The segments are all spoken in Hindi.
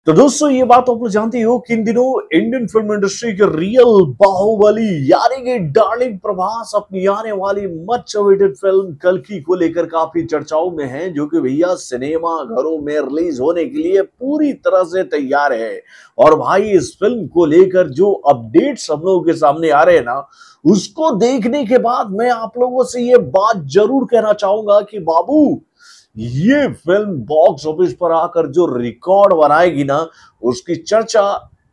तो दोस्तों ये बात आप लोग जानते हो कि इन दिनों इंडियन फिल्म इंडस्ट्री के रियल बाहुबली यानी कि डार्लिंग प्रभास अपनी आने वाली मच अवेटेड फिल्म कल्कि को लेकर काफी चर्चाओं में है, जो कि भैया सिनेमा घरों में रिलीज होने के लिए पूरी तरह से तैयार है। और भाई इस फिल्म को लेकर जो अपडेट्स हम लोगों के सामने आ रहे हैं ना, उसको देखने के बाद मैं आप लोगों से ये बात जरूर कहना चाहूंगा कि बाबू ये फिल्म बॉक्स ऑफिस पर आकर जो रिकॉर्ड बनाएगी ना, उसकी चर्चा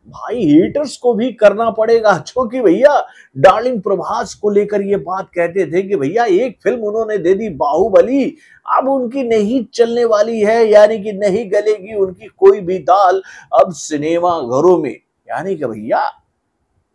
भाई हेटर्स को भी करना पड़ेगा, जो कि भैया डार्लिंग प्रभास को लेकर ये बात कहते थे कि भैया एक फिल्म उन्होंने दे दी बाहुबली, अब उनकी नहीं चलने वाली है, यानी कि नहीं गलेगी उनकी कोई भी दाल अब सिनेमा घरों में। यानी कि भैया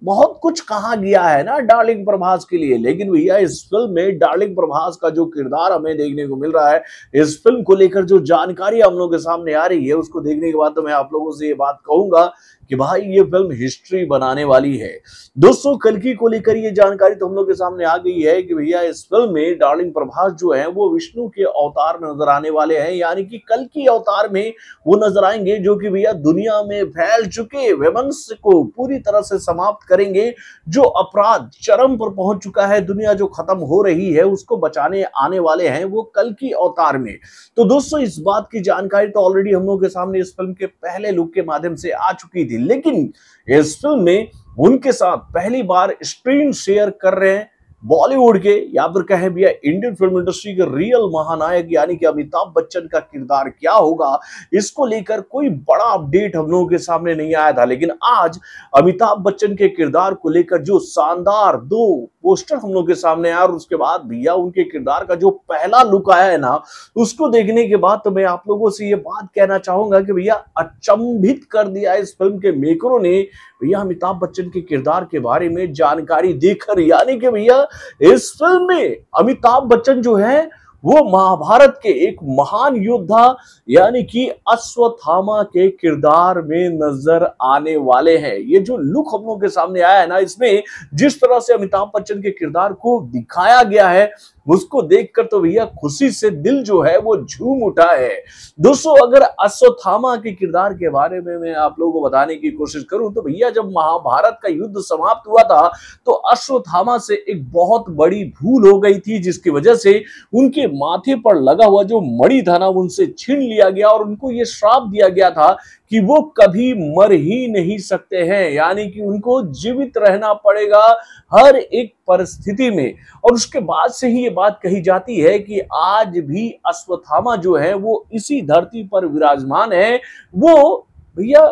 बहुत कुछ कहा गया है ना डार्लिंग प्रभास के लिए, लेकिन भैया इस फिल्म में डार्लिंग प्रभास का जो किरदार हमें देखने को मिल रहा है, इस फिल्म को लेकर जो जानकारी हम लोगों के सामने आ रही है, उसको देखने के बाद तो मैं आप लोगों से ये बात कहूंगा कि भाई ये फिल्म हिस्ट्री बनाने वाली है। दोस्तों कल्कि को लेकर ये जानकारी तो हम लोग के सामने आ गई है कि भैया इस फिल्म में डार्लिंग प्रभास जो है वो विष्णु के अवतार में नजर आने वाले हैं, यानी कि कल्कि अवतार में वो नजर आएंगे, जो कि भैया दुनिया में फैल चुके विमंश को पूरी तरह से समाप्त करेंगे। जो अपराध चरम पर पहुंच चुका है, दुनिया जो खत्म हो रही है, उसको बचाने आने वाले हैं वो कल्कि अवतार में। तो दोस्तों इस बात की जानकारी तो ऑलरेडी हम लोग के सामने इस फिल्म के पहले लुक के माध्यम से आ चुकी थी, लेकिन इस फिल्म में उनके साथ पहली बार स्क्रीन शेयर कर रहे हैं बॉलीवुड के या फिर कहें भैया इंडियन फिल्म इंडस्ट्री के रियल महानायक यानी कि अमिताभ बच्चन का किरदार क्या होगा, इसको लेकर कोई बड़ा अपडेट हम लोगों के सामने नहीं आया था। लेकिन आज अमिताभ बच्चन के किरदार को लेकर जो शानदार दो पोस्टर हम लोग के सामने आया और उसके बाद भैया उनके किरदार का जो पहला लुक आया है ना, उसको देखने के बाद तो मैं आप लोगों से ये बात कहना चाहूंगा कि भैया अचंभित कर दिया इस फिल्म के मेकरों ने भैया अमिताभ बच्चन के किरदार के बारे में जानकारी देकर। यानी कि भैया इस फिल्म में अमिताभ बच्चन जो है वो महाभारत के एक महान योद्धा यानी कि अश्वत्थामा के किरदार में नजर आने वाले हैं। ये जो लुक हम लोगों के सामने आया है ना, इसमें जिस तरह से अमिताभ बच्चन के किरदार को दिखाया गया है, उसको देखकर तो भैया खुशी से दिल जो है वो झूम उठा है। दोस्तों अगर अश्वत्थामा के किरदार के बारे में मैं आप लोगों को बताने की कोशिश करूं तो भैया जब महाभारत का युद्ध समाप्त हुआ था तो अश्वत्थामा से एक बहुत बड़ी भूल हो गई थी, जिसकी वजह से उनके माथे पर लगा हुआ जो मणि था ना उनसे छीन लिया गया और उनको ये श्राप दिया गया था कि वो कभी मर ही नहीं सकते हैं, यानी कि उनको जीवित रहना पड़ेगा हर एक परिस्थिति में। और उसके बाद से ही ये बात कही जाती है कि आज भी अश्वत्थामा जो है वो इसी धरती पर विराजमान है, वो भैया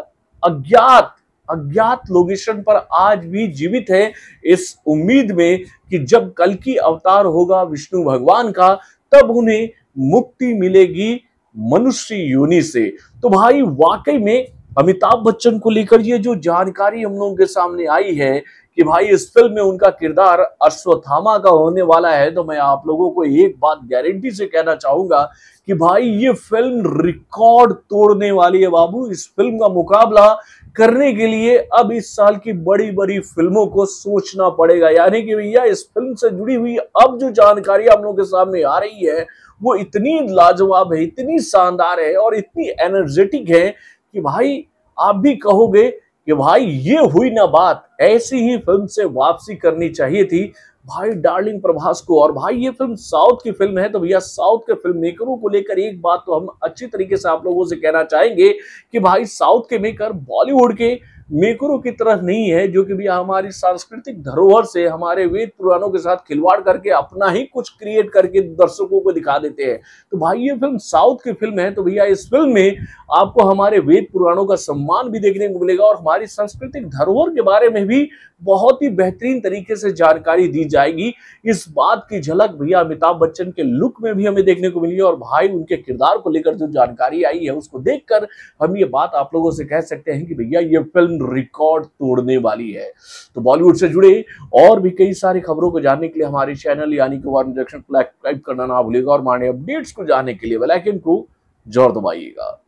अज्ञात लोकेशन पर आज भी जीवित है, इस उम्मीद में कि जब कल्कि अवतार होगा विष्णु भगवान का तब उन्हें मुक्ति मिलेगी मनुष्य योनि से। तो भाई वाकई में अमिताभ बच्चन को लेकर ये जो जानकारी हम लोगों के सामने आई है कि भाई इस फिल्म में उनका किरदार अश्वत्थामा का होने वाला है, तो मैं आप लोगों को एक बात गारंटी से कहना चाहूंगा कि भाई ये फिल्म रिकॉर्ड तोड़ने वाली है बाबू। इस फिल्म का मुकाबला करने के लिए अब इस साल की बड़ी बड़ी फिल्मों को सोचना पड़ेगा। यानी कि भैया इस फिल्म से जुड़ी हुई अब जो जानकारी हम लोग के सामने आ रही है वो इतनी लाजवाब है, इतनी शानदार है और इतनी एनर्जेटिक है कि भाई आप भी कहोगे कि भाई ये हुई ना बात, ऐसी ही फिल्म से वापसी करनी चाहिए थी भाई डार्लिंग प्रभास को। और भाई ये फिल्म साउथ की फिल्म है, तो भैया साउथ के फिल्म मेकरों को लेकर एक बात तो हम अच्छी तरीके से आप लोगों से कहना चाहेंगे कि भाई साउथ के मेकर बॉलीवुड के मेकरों की तरह नहीं है, जो कि भैया हमारी सांस्कृतिक धरोहर से हमारे वेद पुराणों के साथ खिलवाड़ करके अपना ही कुछ क्रिएट करके दर्शकों को दिखा देते हैं। तो भाई ये फिल्म साउथ की फिल्म है, तो भैया इस फिल्म में आपको हमारे वेद पुराणों का सम्मान भी देखने को मिलेगा और हमारी सांस्कृतिक धरोहर के बारे में भी बहुत ही बेहतरीन तरीके से जानकारी दी जाएगी। इस बात की झलक भैया अमिताभ बच्चन के लुक में भी हमें देखने को मिली और भाई उनके किरदार को लेकर जो जानकारी आई है उसको देखकर हम ये बात आप लोगों से कह सकते हैं कि भैया ये फिल्म रिकॉर्ड तोड़ने वाली है। तो बॉलीवुड से जुड़े और भी कई सारी खबरों को जानने के लिए हमारे चैनल यानी कि वार इंजेक्शन को सब्सक्राइब करना ना भूलिएगा और हमारे अपडेट्स को जानने के लिए बेल आइकन को जरूर दबाइएगा।